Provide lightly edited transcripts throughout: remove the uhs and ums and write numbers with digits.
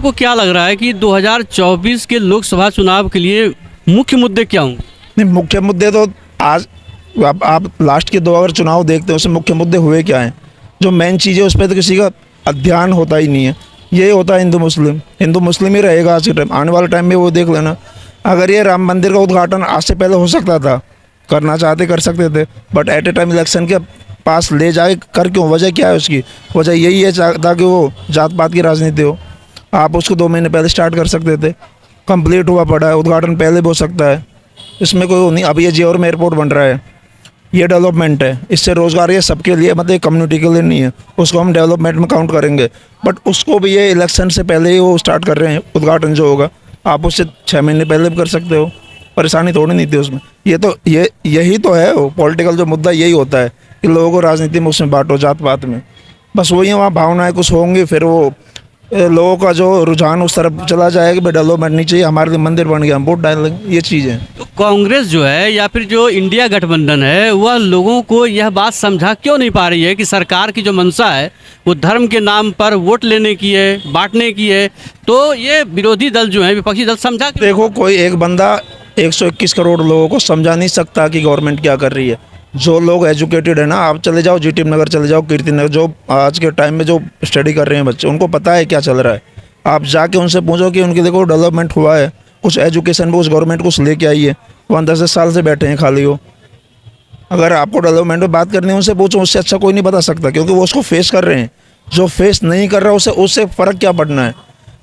आपको क्या लग रहा है कि 2024 के लोकसभा चुनाव के लिए मुख्य मुद्दे क्या होंगे? नहीं, मुख्य मुद्दे तो आज आप लास्ट के 2 अगर चुनाव देखते हैं उसमें मुख्य मुद्दे हुए क्या हैं? जो मेन चीज़ है उस पर तो किसी का ध्यान होता ही नहीं है। ये होता है हिंदू मुस्लिम ही रहेगा आज के टाइम, आने वाले टाइम में वो देख लेना। अगर ये राम मंदिर का उद्घाटन आज से पहले हो सकता था, करना चाहते कर सकते थे, but at A time election के पास ले जाए कर क्यों? वजह क्या है उसकी? वजह यही है ताकि वो जात पात की राजनीति हो। आप उसको 2 महीने पहले स्टार्ट कर सकते थे, कंप्लीट हुआ पड़ा है, उद्घाटन पहले भी हो सकता है, इसमें कोई नहीं। अब ये जेवर में एयरपोर्ट बन रहा है, ये डेवलपमेंट है, इससे रोज़गार ये सबके लिए, मतलब कम्युनिटी के लिए नहीं है, उसको हम डेवलपमेंट में काउंट करेंगे। बट उसको भी ये इलेक्शन से पहले ही वो स्टार्ट कर रहे हैं, उद्घाटन जो होगा आप उससे 6 महीने पहले भी कर सकते हो, परेशानी थोड़ी नहीं थी उसमें। यही तो है वो पॉलिटिकल जो मुद्दा, यही होता है कि लोगों को राजनीति में उसमें बांटो, जात पात में, बस वही है। वहाँ भावनाएं कुछ होंगी, फिर वो लोगों का जो रुझान उस तरफ चला जाएगा कि डेवलपमेंट नहीं चाहिए, हमारे लिए मंदिर बन गया हम वोट डाल लेंगे, ये चीज़ है। तो कांग्रेस जो है या फिर जो इंडिया गठबंधन है वह लोगों को यह बात समझा क्यों नहीं पा रही है कि सरकार की जो मंशा है वो धर्म के नाम पर वोट लेने की है, बांटने की है? तो ये विरोधी दल जो है, विपक्षी दल समझा क्यों? देखो, कोई एक बंदा 121 करोड़ लोगों को समझा नहीं सकता कि गवर्नमेंट क्या कर रही है। जो लोग एजुकेटेड है ना, आप चले जाओ जीटीएम नगर, चले जाओ कीर्ति नगर, जो आज के टाइम में जो स्टडी कर रहे हैं बच्चे, उनको पता है क्या चल रहा है। आप जाके उनसे पूछो कि उनकी देखो डेवलपमेंट हुआ है, कुछ एजुकेशन में उस गवर्नमेंट कुछ लेके आई है, वहाँ 10 साल से बैठे हैं खाली हो। अगर आपको डेवलपमेंट में बात करनी है उनसे पूछो, उससे अच्छा कोई नहीं बता सकता, क्योंकि वो उसको फेस कर रहे हैं। जो फेस नहीं कर रहा उससे फ़र्क क्या पड़ना है?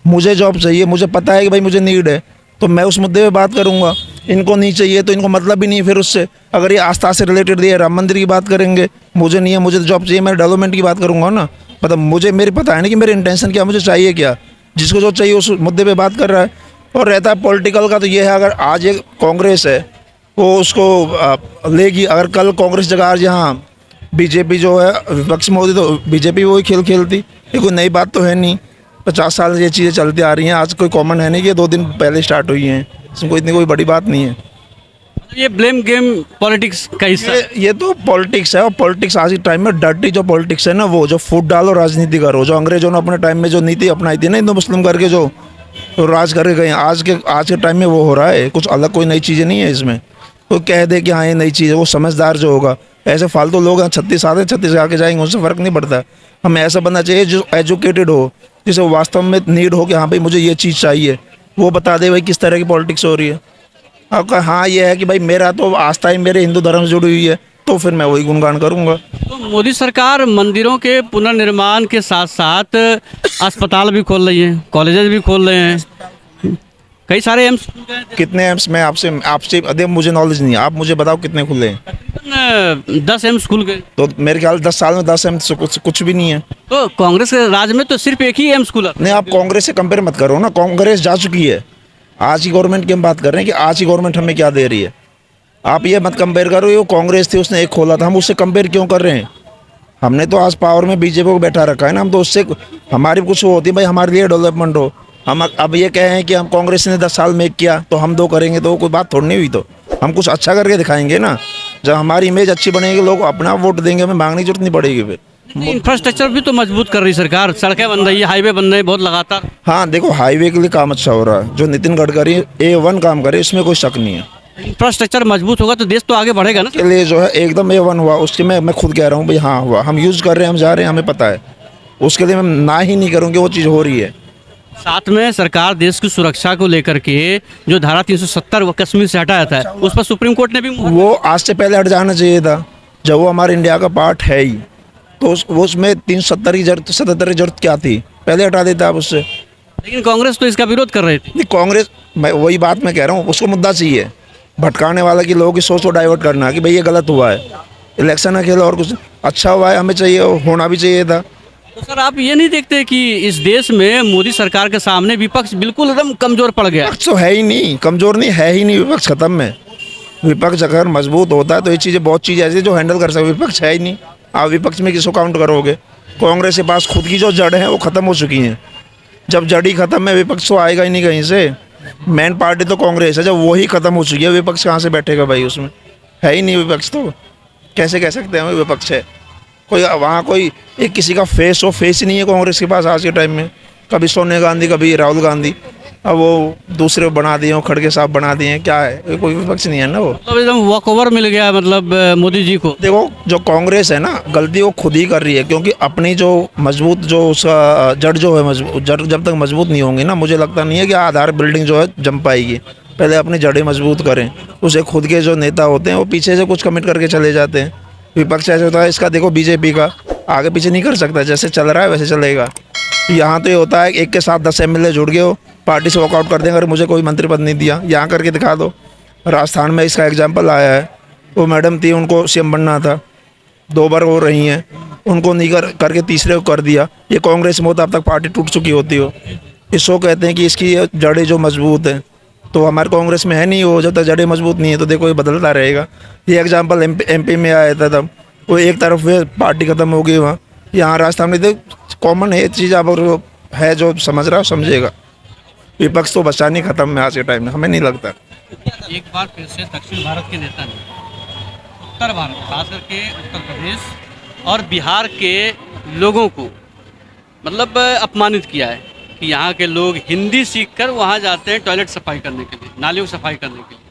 मुझे जॉब चाहिए, मुझे पता है कि भाई मुझे नीड है, तो मैं उस मुद्दे पे बात करूंगा। इनको नहीं चाहिए तो इनको मतलब भी नहीं है फिर उससे। अगर ये आस्था से रिलेटेड है, राम मंदिर की बात करेंगे, मुझे नहीं है, मुझे तो जॉब चाहिए, मैं डेवलपमेंट की बात करूंगा ना। मतलब मेरे पता है ना कि मेरे इंटेंशन क्या, मुझे चाहिए क्या। जिसको जो चाहिए उस मुद्दे पे बात कर रहा है। और रहता है पॉलिटिकल का, तो ये है, अगर आज एक कांग्रेस है वो उसको लेगी, अगर कल कांग्रेस जगह आज यहाँ बीजेपी जो है विपक्ष में होती तो बीजेपी वही खेल खेलती। ये कोई नई बात तो है नहीं, 50 साल से ये चीज़ें चलती आ रही हैं, आज कोई कॉमन है नहीं कि 2 दिन पहले स्टार्ट हुई हैं, इसमें इतनी कोई बड़ी बात नहीं है। ये ब्लेम गेम पॉलिटिक्स का हिस्सा है। ये तो पॉलिटिक्स है, और पॉलिटिक्स आज के टाइम में डर्टी जो पॉलिटिक्स है ना, वो जो फूट डालो राजनीति करो, जो अंग्रेजों ने अपने टाइम में जो नीति अपनाई थी ना, हिंदू मुस्लिम करके जो तो राज करके गए, आज के टाइम में वो हो रहा है। कुछ अलग कोई नई चीज़ें नहीं है इसमें। कोई कह दे कि हाँ ये नई चीज़ है, वो समझदार जो होगा। ऐसे फालतू लोग हैं 36 आते 36 आके जाएंगे, उससे फ़र्क नहीं पड़ता। हमें ऐसा बनना चाहिए जो एजुकेटेड हो, जिसे वास्तव में नीड हो कि हाँ भाई मुझे ये चीज़ चाहिए, वो बता दे भाई किस तरह की पॉलिटिक्स हो रही है। आपका हाँ ये है कि भाई मेरा तो आस्था ही मेरे हिंदू धर्म से जुड़ी हुई है, तो फिर मैं वही गुणगान करूँगा। तो मोदी सरकार मंदिरों के पुनर्निर्माण के साथ साथ अस्पताल भी खोल रही है, कॉलेजेस भी खोल रहे हैं, कई सारे एम्स। कितने एम्स? मैं आपसे अदे मुझे नॉलेज नहीं है, आप मुझे बताओ कितने खुले हैं। 10 एम्स खुल गए। तो मेरे ख्याल 10 साल में 10 एम्स कुछ भी नहीं है। तो कांग्रेस के राज में तो सिर्फ एक ही एम्स खुला। नहीं, आप कांग्रेस से कंपेयर मत करो ना, कांग्रेस जा चुकी है। आज की गवर्नमेंट की हम बात कर रहे हैं कि आज की गवर्नमेंट हमें क्या दे रही है। आप ये मत कंपेयर करो, ये कांग्रेस थी उसने एक खोला था, हम उससे कंपेयर क्यों कर रहे हैं? हमने तो आज पावर में बीजेपी को बैठा रखा है ना, हम तो उससे हमारी कुछ वो होती है भाई, हमारे लिए डेवलपमेंट हो। हम अब ये कहे हैं कि हम कांग्रेस ने 10 साल में किया तो हम 2 करेंगे, तो कोई बात थोड़ी नहीं हुई। तो हम कुछ अच्छा करके दिखाएंगे ना, जब हमारी इमेज अच्छी बनेगी लोग अपना वोट देंगे, हमें मांगने की जरूरत नहीं पड़ेगी फिर। इंफ्रास्ट्रक्चर भी तो मजबूत कर रही सरकार, सड़कें बन रही है, हाईवे बन रहे हैं बहुत लगातार। हाँ देखो, हाईवे के लिए काम अच्छा हो रहा है, जो नितिन गडकरी A1 काम करे, इसमें कोई शक नहीं है। इंफ्रास्ट्रक्चर मजबूत होगा तो देश तो आगे बढ़ेगा ना। के लिए जो है एकदम A1 हुआ, उसके मैं खुद कह रहा हूँ भाई हाँ हुआ, हम यूज़ कर रहे हैं, हम जा रहे हैं, हमें पता है। उसके लिए मैं ना ही नहीं करूँगी, वो चीज़ हो रही है। साथ में सरकार देश की सुरक्षा को लेकर के जो धारा 370 वो कश्मीर से हटाया था, उस पर सुप्रीम कोर्ट ने भी वो आज से पहले हट जाना चाहिए था। जब वो हमारे इंडिया का पार्ट है ही, तो उसमें 377 की जरूरत 77 की जरूरत क्या थी? पहले हटा देता आप उससे। लेकिन कांग्रेस तो इसका विरोध कर रही थी। नहीं, कांग्रेस, मैं वही बात मैं कह रहा हूँ, उसको मुद्दा चाहिए भटकाने वाला, कि लोगों की सोच को डाइवर्ट करना कि भाई ये गलत हुआ है, इलेक्शन का खेल और कुछ अच्छा हुआ है, हमें चाहिए, होना भी चाहिए था। तो सर आप ये नहीं देखते कि इस देश में मोदी सरकार के सामने विपक्ष बिल्कुल एकदम कमजोर पड़ गया? विपक्ष तो है ही नहीं, कमजोर नहीं है ही नहीं, विपक्ष खत्म है। विपक्ष अगर मजबूत होता है तो ये चीज़ें, बहुत चीज़ें ऐसी जो हैंडल कर सकते, विपक्ष है ही नहीं। आप विपक्ष में किसको काउंट करोगे? कांग्रेस के पास खुद की जो जड़ है वो ख़त्म हो चुकी हैं। जब जड़ ही खत्म है, विपक्ष तो आएगा ही नहीं कहीं से। मेन पार्टी तो कांग्रेस है, जब वही खत्म हो चुकी है, विपक्ष कहाँ से बैठेगा भाई? उसमें है ही नहीं विपक्ष, तो कैसे कह सकते हैं विपक्ष है? कोई वहाँ कोई एक किसी का फेस हो, फेस ही नहीं है कांग्रेस के पास आज के टाइम में। कभी सोनिया गांधी, कभी राहुल गांधी, अब वो दूसरे बना दिए, वो खड़गे साहब बना दिए हैं। क्या है, ये कोई विपक्ष नहीं है ना वो। मतलब एकदम वॉक ओवर मिल गया मतलब मोदी जी को। देखो जो कांग्रेस है ना, गलती वो खुद ही कर रही है, क्योंकि अपनी जो मजबूत जो उसका जड़ जो है, मजबूत जड़ जब तक मजबूत नहीं होंगी ना, मुझे लगता नहीं है कि आधार बिल्डिंग जो है जम पाएगी। पहले अपनी जड़ें मजबूत करें। उसे खुद के जो नेता होते हैं वो पीछे से कुछ कमिट करके चले जाते हैं। विपक्ष ऐसे होता है, इसका देखो बीजेपी का आगे पीछे नहीं कर सकता, जैसे चल रहा है वैसे चलेगा। यहाँ तो ये होता है एक के साथ 10 एमएलए जुड़ गए हो, पार्टी से वॉकआउट कर देंगे, अगर मुझे कोई मंत्री पद नहीं दिया। यहाँ करके दिखा दो। राजस्थान में इसका एग्जाम्पल आया है, वो मैडम थी, उनको सीएम बनना था, 2 बार हो रही हैं, उनको नहीं करके तीसरे को कर दिया। ये कांग्रेस में होता अब तक पार्टी टूट चुकी होती हो। इसको कहते हैं कि इसकी जड़ें जो मजबूत हैं, तो हमारे कांग्रेस में है नहीं वो। जब तक जड़ें मजबूत नहीं है तो देखो ये बदलता रहेगा। ये एग्जाम्पल एमपी में आया था, तब वो एक तरफ वे पार्टी खत्म हो गई वहाँ। यहाँ राजस्थान में देख कॉमन है चीज़, अब है जो समझ रहा है समझेगा। विपक्ष तो बचा नहीं खत्म में आज के टाइम में, हमें नहीं लगता। एक बार फिर से दक्षिण भारत के नेता ने उत्तर भारत, खास करके उत्तर प्रदेश और बिहार के लोगों को मतलब अपमानित किया है कि यहाँ के लोग हिंदी सीखकर वहाँ जाते हैं टॉयलेट सफाई करने के लिए, नालियों की सफाई करने के लिए।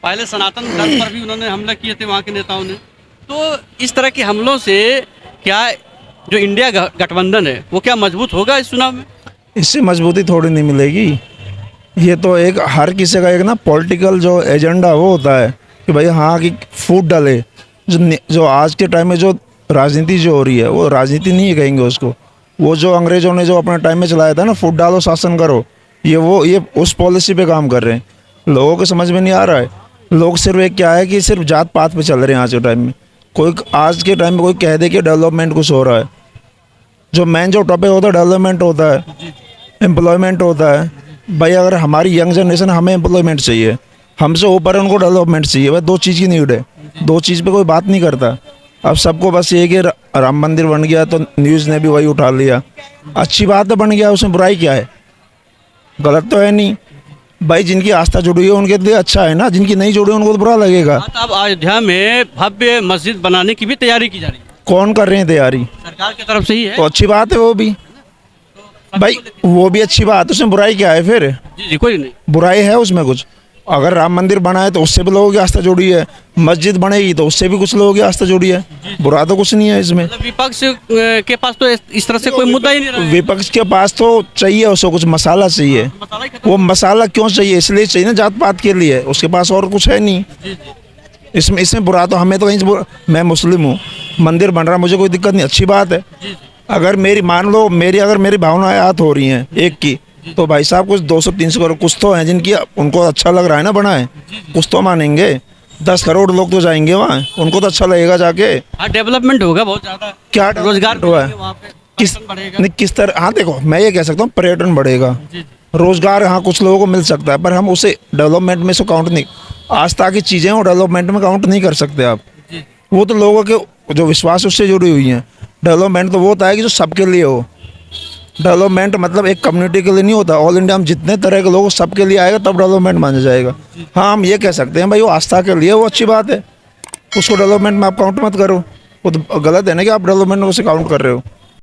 पहले सनातन धर्म पर भी उन्होंने हमला किए थे वहाँ के नेताओं ने। तो इस तरह के हमलों से क्या जो इंडिया गठबंधन है वो क्या मजबूत होगा इस चुनाव में? इससे मजबूती थोड़ी नहीं मिलेगी। ये तो एक हर किसी का एक ना पॉलिटिकल जो एजेंडा वो होता है कि भाई हाँ कि फूट डाले। जो आज के टाइम में जो राजनीति जो हो रही है वो राजनीति नहीं कहेंगे उसको। वो जो अंग्रेज़ों ने जो अपने टाइम में चलाया था ना, फूट डालो शासन करो, ये उस पॉलिसी पे काम कर रहे हैं। लोगों को समझ में नहीं आ रहा है। लोग सिर्फ एक क्या है कि सिर्फ जात पात पे चल रहे हैं आज के टाइम में। कोई आज के टाइम में कोई कह दे कि डेवलपमेंट कुछ हो रहा है, जो मेन जो टॉपिक होता है डेवलपमेंट होता है, एम्प्लॉयमेंट होता है। भाई अगर हमारी यंग जनरेशन, हमें एम्प्लॉयमेंट चाहिए, हमसे ऊपर उनको डेवलपमेंट चाहिए। भाई 2 चीज़ की नीड है, 2 चीज़ पे कोई बात नहीं करता। अब सबको बस ये कि राम मंदिर बन गया तो न्यूज़ ने भी वही उठा लिया। अच्छी बात है, बन गया, उसमें बुराई क्या है? गलत तो है नहीं। भाई जिनकी आस्था जुड़ी है उनके लिए अच्छा है ना, जिनकी नहीं जुड़ी है उनको तो बुरा लगेगा। हाँ, तो अब अयोध्या में भव्य मस्जिद बनाने की भी तैयारी की जा रही है। कौन कर रहे हैं तैयारी? सरकार की तरफ से ही है। तो अच्छी बात है वो भी। भाई वो भी अच्छी बात है, उसमें बुराई क्या है फिर? जी जी, कोई नहीं। बुराई है उसमें कुछ? अगर राम मंदिर बना है तो उससे भी लोगों की आस्था जुड़ी है, मस्जिद बनेगी तो उससे भी कुछ लोगों की आस्था जुड़ी है। बुरा तो कुछ नहीं है इसमें। मतलब विपक्ष के पास तो इस तरह से कोई मुद्दा ही नहीं रहा है। विपक्ष के पास तो चाहिए, उसको कुछ मसाला चाहिए। मसाला ही खत्म। वो मसाला क्यों चाहिए? इसलिए चाहिए ना, जात पात के लिए। उसके पास और कुछ है नहीं। इसमें बुरा तो हमें तो कहीं से मैं मुस्लिम हूँ, मंदिर बन रहा, मुझे कोई दिक्कत नहीं, अच्छी बात है। अगर मेरी मान लो अगर मेरी भावनाएं आहत हो रही हैं एक की, तो भाई साहब कुछ 200-300 करोड़ कुछ तो हैं जिनकी उनको अच्छा लग रहा है ना बनाए, कुछ तो मानेंगे। 10 करोड़ लोग तो जाएंगे वहाँ, उनको तो अच्छा लगेगा जाके। हाँ, डेवलपमेंट होगा बहुत ज़्यादा। क्या रोजगार हुआ है? मिलेंगे वहाँ पे, किस पर्यटन बढ़ेगा। नहीं किस तरह? हाँ देखो, मैं ये कह सकता हूँ पर्यटन बढ़ेगा, रोजगार हाँ कुछ लोगों को मिल सकता है, पर हम उसे डेवलपमेंट में से काउंट नहीं, आस्था की चीज़ें वो डेवलपमेंट में काउंट नहीं कर सकते आप। वो तो लोगों के जो विश्वास उससे जुड़ी हुई हैं। डेवलपमेंट तो वो होता है कि जो सबके लिए हो। डेवलपमेंट मतलब एक कम्युनिटी के लिए नहीं होता, ऑल इंडिया में जितने तरह के लोग सबके लिए आएगा तब डेवलपमेंट माना जाएगा। हाँ, हम ये कह सकते हैं भाई वो आस्था के लिए वो अच्छी बात है, उसको डेवलपमेंट में आप काउंट मत करो। वो तो गलत है ना कि आप डेवलपमेंट में उसे काउंट कर रहे हो।